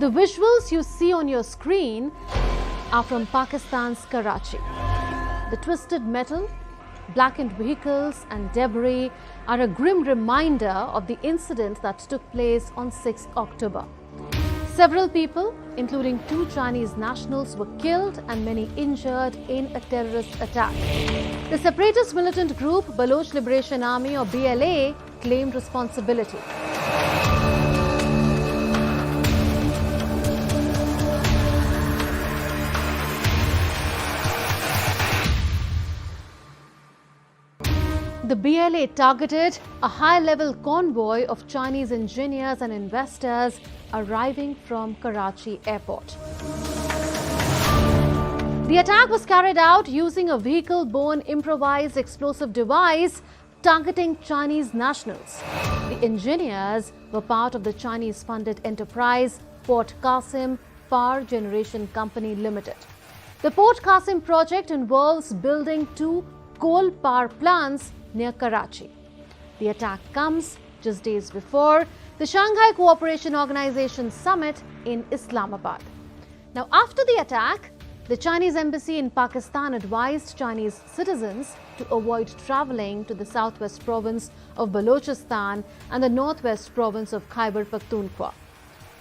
The visuals you see on your screen are from Pakistan's Karachi. The twisted metal, blackened vehicles and debris are a grim reminder of the incident that took place on 6 October. Several people, including 2 Chinese nationals, were killed and many injured in a terrorist attack. The separatist militant group Baloch Liberation Army or BLA claimed responsibility. The BLA targeted a high-level convoy of Chinese engineers and investors arriving from Karachi airport. The attack was carried out using a vehicle-borne improvised explosive device targeting Chinese nationals. The engineers were part of the Chinese-funded enterprise Port Qasim Power Generation Company Limited. The Port Qasim project involves building 2 coal power plants near Karachi. The attack comes just days before the Shanghai Cooperation Organisation summit in Islamabad. Now, after the attack, the Chinese embassy in Pakistan advised Chinese citizens to avoid travelling to the southwest province of Balochistan and the northwest province of Khyber Pakhtunkhwa.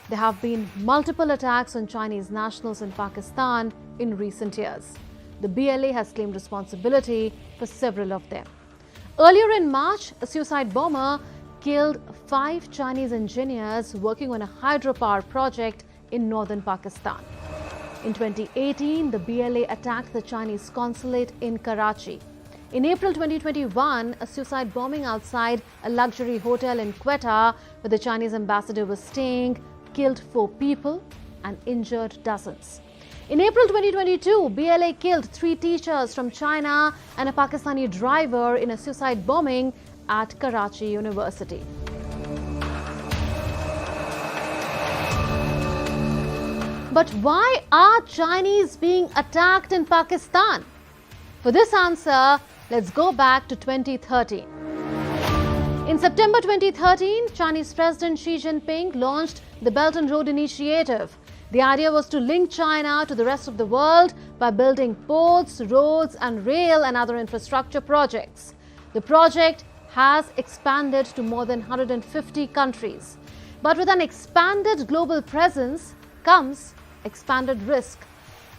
There have been multiple attacks on Chinese nationals in Pakistan in recent years. The BLA has claimed responsibility for several of them. Earlier in March, a suicide bomber killed 5 Chinese engineers working on a hydropower project in northern Pakistan. In 2018, the BLA attacked the Chinese consulate in Karachi. In April 2021, a suicide bombing outside a luxury hotel in Quetta, where the Chinese ambassador was staying, killed 4 people and injured dozens. In April 2022, BLA killed 3 teachers from China and a Pakistani driver in a suicide bombing at Karachi University. But why are Chinese being attacked in Pakistan? For this answer, let's go back to 2013. In September 2013, Chinese President Xi Jinping launched the Belt and Road Initiative. The idea was to link China to the rest of the world by building ports, roads and rail and other infrastructure projects. The project has expanded to more than 150 countries. But with an expanded global presence comes expanded risk.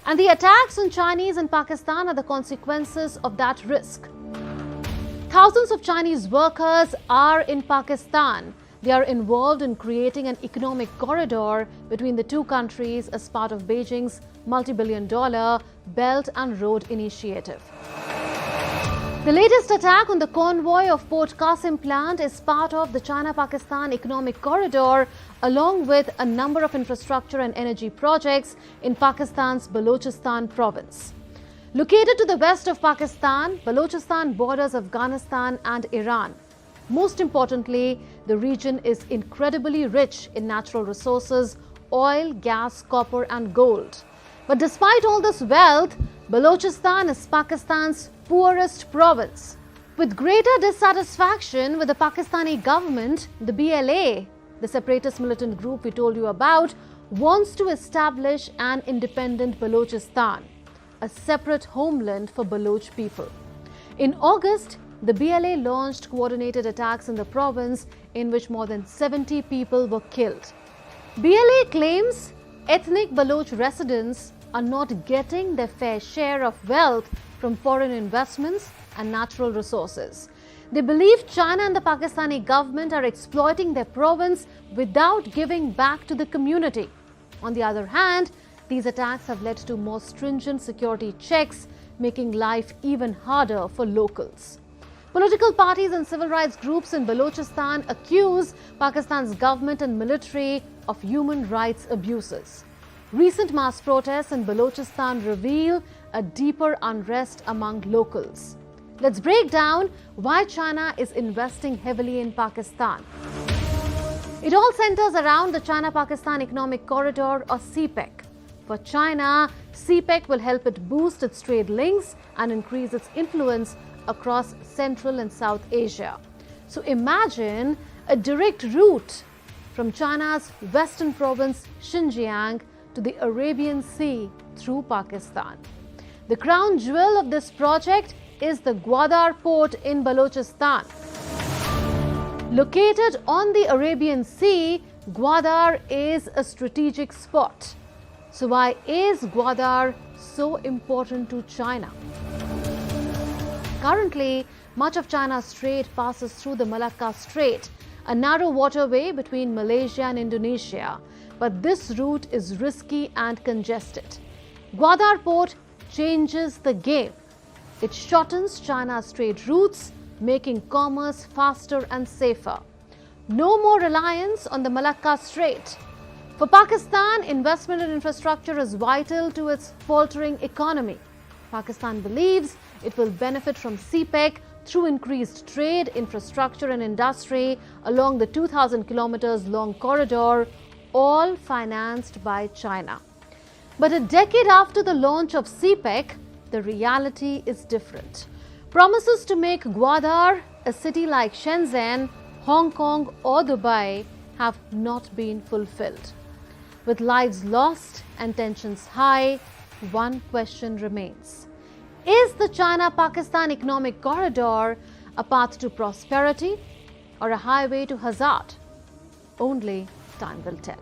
And the attacks on Chinese in Pakistan are the consequences of that risk. Thousands of Chinese workers are in Pakistan. They are involved in creating an economic corridor between the 2 countries as part of Beijing's multibillion-dollar Belt and Road Initiative. The latest attack on the convoy of Port Qasim plant is part of the China-Pakistan economic corridor, along with a number of infrastructure and energy projects in Pakistan's Balochistan province. Located to the west of Pakistan, Balochistan borders Afghanistan and Iran. Most importantly, the region is incredibly rich in natural resources, oil, gas, copper and gold. But despite all this wealth, Balochistan is Pakistan's poorest province. With greater dissatisfaction with the Pakistani government, the BLA, the separatist militant group we told you about, wants to establish an independent Balochistan, a separate homeland for Baloch people. In August, the BLA launched coordinated attacks in the province in which more than 70 people were killed. BLA claims ethnic Baloch residents are not getting their fair share of wealth from foreign investments and natural resources. They believe China and the Pakistani government are exploiting their province without giving back to the community. On the other hand, these attacks have led to more stringent security checks, making life even harder for locals. Political parties and civil rights groups in Balochistan accuse Pakistan's government and military of human rights abuses. Recent mass protests in Balochistan reveal a deeper unrest among locals. Let's break down why China is investing heavily in Pakistan. It all centers around the China-Pakistan Economic Corridor or CPEC. For China, CPEC will help it boost its trade links and increase its influence across Central and South Asia. So imagine a direct route from China's western province Xinjiang to the Arabian Sea through Pakistan. The crown jewel of this project is the Gwadar port in Balochistan. Located on the Arabian Sea, Gwadar is a strategic spot. So why is Gwadar so important to China? Currently, much of China's trade passes through the Malacca Strait, a narrow waterway between Malaysia and Indonesia. But this route is risky and congested. Gwadar port changes the game. It shortens China's trade routes, making commerce faster and safer. No more reliance on the Malacca Strait. For Pakistan, investment in infrastructure is vital to its faltering economy. Pakistan believes it will benefit from CPEC through increased trade, infrastructure and industry along the 2,000 kilometers long corridor, all financed by China. But a decade after the launch of CPEC, the reality is different. Promises to make Gwadar a city like Shenzhen, Hong Kong or Dubai have not been fulfilled. With lives lost and tensions high, one question remains. Is the China-Pakistan economic corridor a path to prosperity or a highway to hazard? Only time will tell.